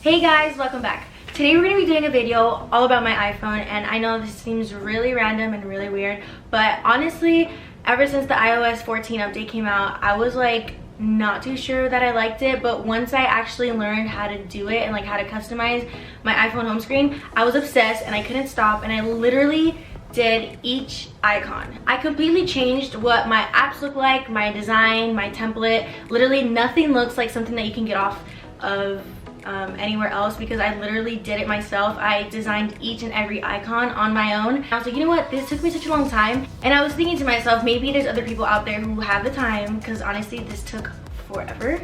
Hey guys, welcome back. Today we're going to be doing a video all about my iPhone, and I know this seems really random and really weird, but honestly, ever since the iOS 14 update came out, I was like not too sure that I liked it, but once I actually learned how to do it and like how to customize my iPhone home screen, I was obsessed and I couldn't stop, and I literally did each icon. I completely changed what my apps look like, my design, my template. Literally nothing looks like something that you can get off of anywhere else because I literally did it myself. I designed each and every icon on my own. I was like, you know what, this took me such a long time, and I was thinking to myself, maybe there's other people out there who have the time, because honestly this took forever,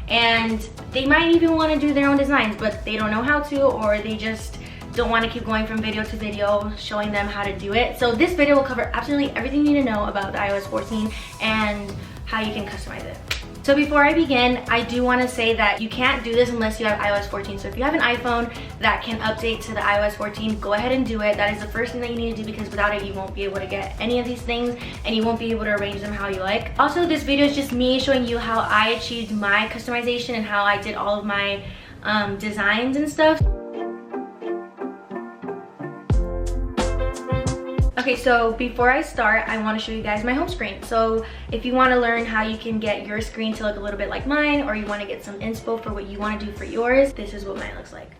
and they might even want to do their own designs but they don't know how to, or they just don't want to keep going from video to video showing them how to do it. So this video will cover absolutely everything you need to know about the iOS 14 and how you can customize it. So before I begin, I do want to say that you can't do this unless you have iOS 14. So if you have an iPhone that can update to the iOS 14, go ahead and do it. That is the first thing that you need to do, because without it you won't be able to get any of these things and you won't be able to arrange them how you like. Also, this video is just me showing you how I achieved my customization and how I did all of my designs and stuff. Okay, so before I start, I want to show you guys my home screen. So if you want to learn how you can get your screen to look a little bit like mine, or you want to get some inspo for what you want to do for yours, this is what mine looks like.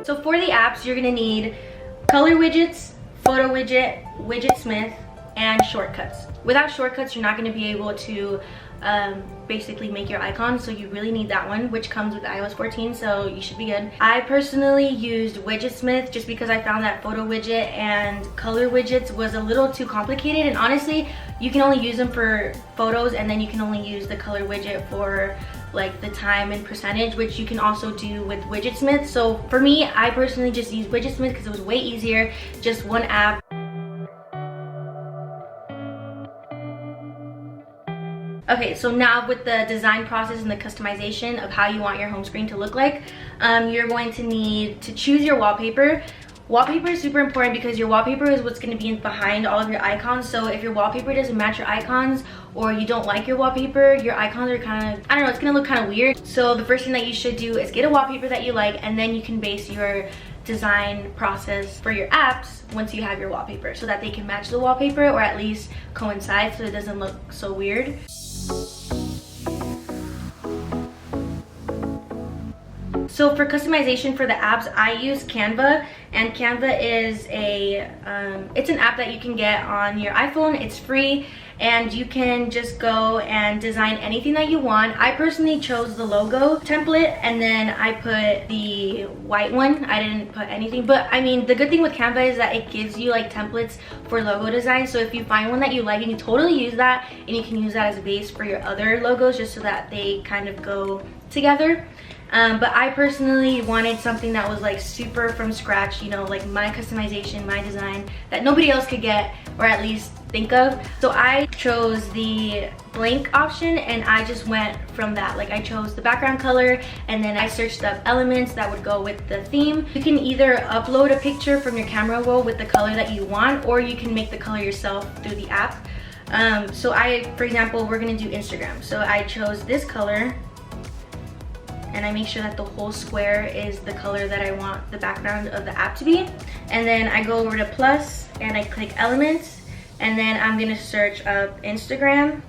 So for the apps, you're gonna need color widgets, photo widget, widgetsmith, and shortcuts. Without shortcuts, you're not gonna be able to basically make your icons, so you really need that one, which comes with iOS 14, so you should be good. I personally used widgetsmith just because I found that photo widget and color widgets was a little too complicated, and honestly, you can only use them for photos, and then you can only use the color widget for like the time and percentage, which you can also do with widgetsmith. So for me, I personally just used widgetsmith because it was way easier, just one app. Okay, so now with the design process and the customization of how you want your home screen to look like, you're going to need to choose your wallpaper. Wallpaper is super important because your wallpaper is what's going to be behind all of your icons. So if your wallpaper doesn't match your icons, or you don't like your wallpaper, your icons are kind of, I don't know, it's going to look kind of weird. So the first thing that you should do is get a wallpaper that you like, and then you can base your design process for your apps once you have your wallpaper, so that they can match the wallpaper, or at least coincide, so it doesn't look so weird. So for customization for the apps, I use Canva, and Canva is it's an app that you can get on your iPhone. It's free, and you can just go and design anything that you want. I personally chose the logo template, and then I put the white one. I didn't put anything, but I mean, the good thing with Canva is that it gives you like templates for logo design. So if you find one that you like, you can totally use that, and you can use that as a base for your other logos, just so that they kind of go together. But I personally wanted something that was like super from scratch, you know, like my customization, my design, that nobody else could get, or at least think of. So I chose the blank option, and I just went from that. Like I chose the background color, and then I searched up elements that would go with the theme. You can either upload a picture from your camera roll with the color that you want, or you can make the color yourself through the app. So for example, we're gonna do Instagram. So I chose this color, and I make sure that the whole square is the color that I want the background of the app to be. And then I go over to plus, and I click elements, and then I'm gonna search up Instagram.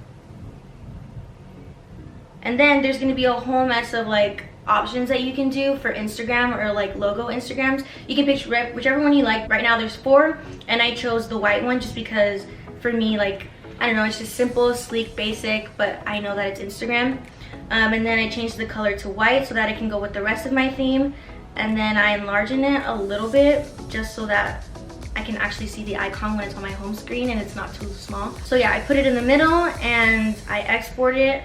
And then there's gonna be a whole mess of like options that you can do for Instagram, or like logo Instagrams. You can pick whichever one you like. Right now there's 4, and I chose the white one just because for me, like, I don't know, it's just simple, sleek, basic, but I know that it's Instagram. And then I changed the color to white so that it can go with the rest of my theme. And then I enlargen it a little bit just so that I can actually see the icon when it's on my home screen and it's not too small. So yeah, I put it in the middle, and I export it,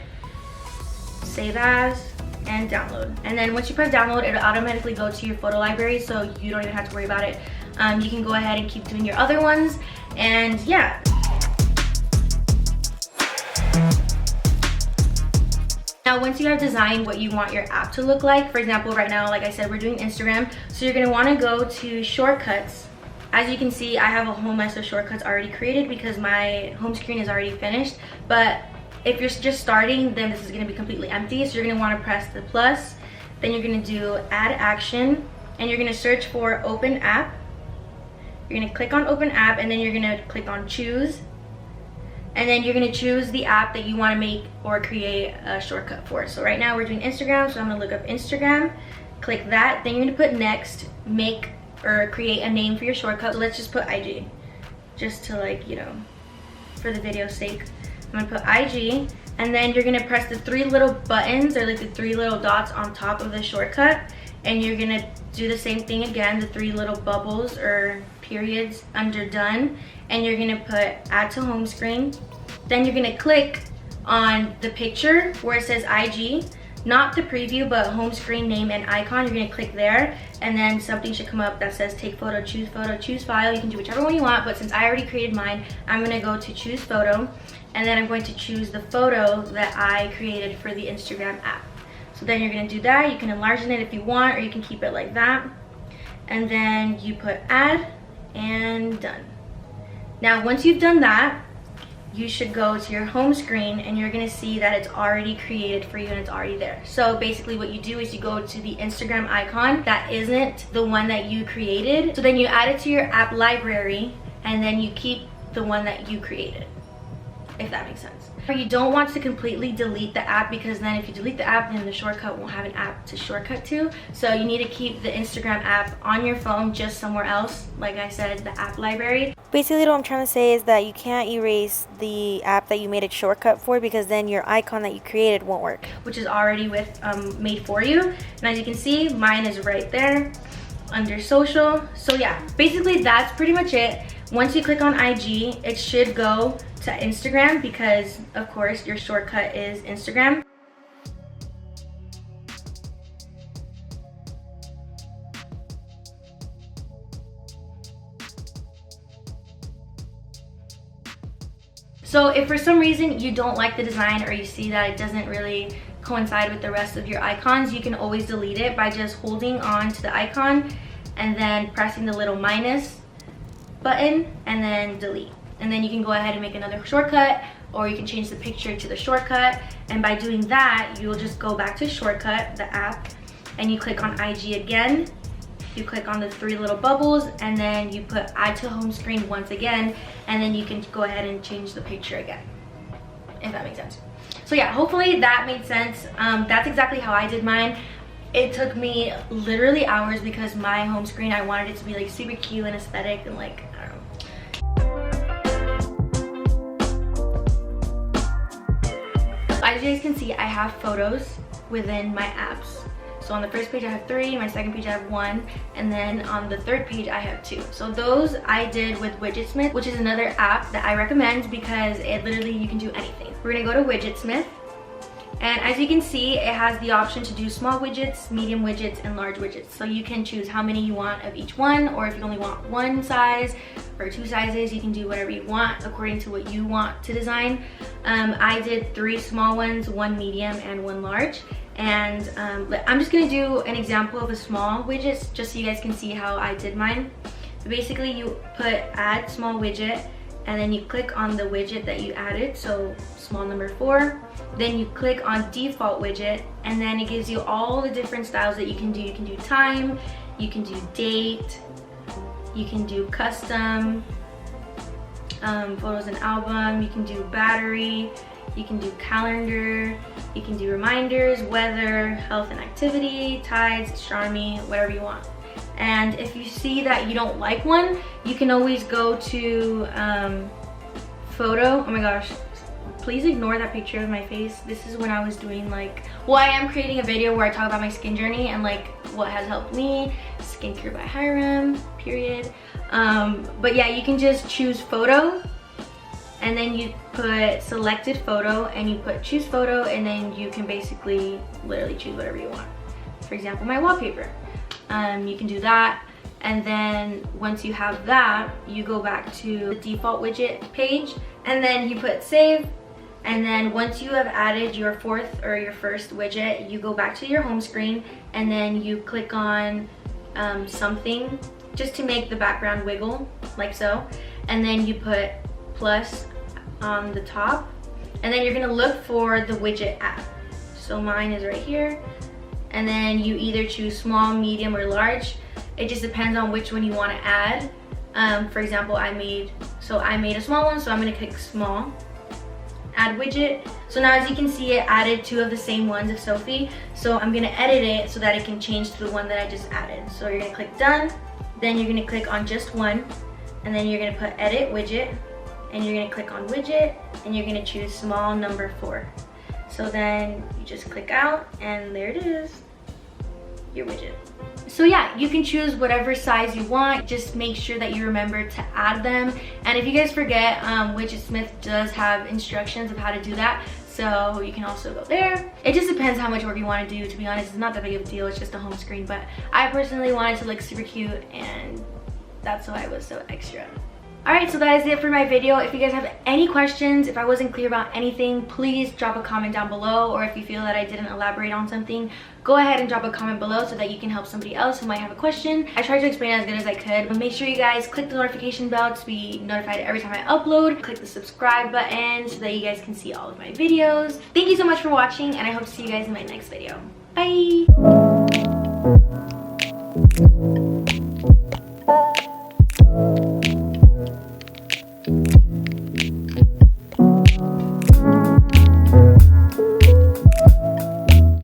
save as, and download. And then once you press download, it'll automatically go to your photo library, so you don't even have to worry about it. You can go ahead and keep doing your other ones, and yeah. Now once you have designed what you want your app to look like, for example right now, like I said, we're doing Instagram, so you're going to want to go to shortcuts. As you can see, I have a whole mess of shortcuts already created because my home screen is already finished. But if you're just starting, then this is going to be completely empty. So you're going to want to press the plus, then you're going to do add action, and you're going to search for open app. You're going to click on open app, and then you're going to click on choose. And then you're going to choose the app that you want to make or create a shortcut for. So right now we're doing Instagram, so I'm going to look up Instagram, click that, then you're going to put next, make or create a name for your shortcut. So let's just put IG, just to, like, you know, for the video's sake. I'm gonna put IG, and then you're gonna press the 3 little buttons, or like the 3 little dots on top of the shortcut, and you're gonna do the same thing again, the 3 little bubbles or periods under done, and you're gonna put add to home screen. Then you're gonna click on the picture where it says IG, not the preview, but home screen name and icon. You're gonna click there, and then something should come up that says take photo, choose file. You can do whichever one you want, but since I already created mine, I'm gonna go to choose photo, and then I'm going to choose the photo that I created for the Instagram app. So then you're gonna do that. You can enlarge it if you want, or you can keep it like that. And then you put add and done. Now once you've done that, you should go to your home screen, and you're gonna see that it's already created for you and it's already there. So basically what you do is you go to the Instagram icon that isn't the one that you created. So then you add it to your app library, and then you keep the one that you created, if that makes sense. You don't want to completely delete the app, because then if you delete the app, then the shortcut won't have an app to shortcut to. So you need to keep the Instagram app on your phone, just somewhere else, like I said, the app library. Basically what I'm trying to say is that you can't erase the app that you made a shortcut for, because then your icon that you created won't work. Which is already made for you. And as you can see, mine is right there under social. So yeah, basically that's pretty much it. Once you click on IG, it should go to Instagram, because of course your shortcut is Instagram. So if for some reason you don't like the design, or you see that it doesn't really coincide with the rest of your icons, you can always delete it by just holding on to the icon and then pressing the little minus button and then delete. And then you can go ahead and make another shortcut, or you can change the picture to the shortcut. And by doing that, you'll just go back to shortcut, the app, and you click on IG again. You click on the 3 little bubbles, and then you put add to home screen once again, and then you can go ahead and change the picture again, if that makes sense. So yeah, hopefully that made sense. That's exactly how I did mine. It took me literally hours, because my home screen, I wanted it to be like super cute and aesthetic, and like, I don't know. As you guys can see, I have photos within my apps. So on the first page I have 3, my second page I have 1, and then on the third page I have 2. So those I did with Widgetsmith, which is another app that I recommend, because it literally, you can do anything. We're gonna go to Widgetsmith, and as you can see, it has the option to do small widgets, medium widgets, and large widgets. So you can choose how many you want of each one, or if you only want 1 size or 2 sizes, you can do whatever you want according to what you want to design. I did 3 small ones, 1 medium, and 1 large. And I'm just gonna do an example of a small widget, just so you guys can see how I did mine. So basically you put add small widget, and then you click on the widget that you added, so small number 4. Then you click on default widget, and then it gives you all the different styles that you can do. You can do time, you can do date, you can do custom, photos and album, you can do battery, you can do calendar, you can do reminders, weather, health and activity, tides, astronomy, whatever you want. And if you see that you don't like one, you can always go to photo. Oh my gosh, please ignore that picture of my face. This is when I was doing like, well, I am creating a video where I talk about my skin journey and like what has helped me. Skincare by Hiram, period. But yeah, you can just choose photo, and then you put selected photo, and you put choose photo, and then you can basically literally choose whatever you want. For example, my wallpaper. You can do that, and then once you have that, you go back to the default widget page, and then you put save, And then once you have added your fourth or your first widget, you go back to your home screen and then you click on something just to make the background wiggle, like so. And then you put plus on the top. And then you're gonna look for the widget app. So mine is right here. And then you either choose small, medium, or large. It just depends on which one you wanna add. For example, I made a small one, so I'm gonna click small. Add widget. So now as you can see, it added two of the same ones of Sophie. So I'm gonna edit it so that it can change to the one that I just added. So you're gonna click done, then you're gonna click on just one, and then you're gonna put edit widget, and you're gonna click on widget, and you're gonna choose small number 4. So then you just click out, and there it is, your widget. So yeah, you can choose whatever size you want. Just make sure that you remember to add them. And if you guys forget, Widgetsmith does have instructions of how to do that. So you can also go there. It just depends how much work you want to do. To be honest, it's not that big of a deal. It's just a home screen. But I personally wanted to look super cute, and that's why it was so extra. Alright, so that is it for my video. If you guys have any questions, if I wasn't clear about anything, please drop a comment down below. Or if you feel that I didn't elaborate on something, go ahead and drop a comment below so that you can help somebody else who might have a question. I tried to explain it as good as I could. But make sure you guys click the notification bell to be notified every time I upload. Click the subscribe button so that you guys can see all of my videos. Thank you so much for watching, and I hope to see you guys in my next video. Bye!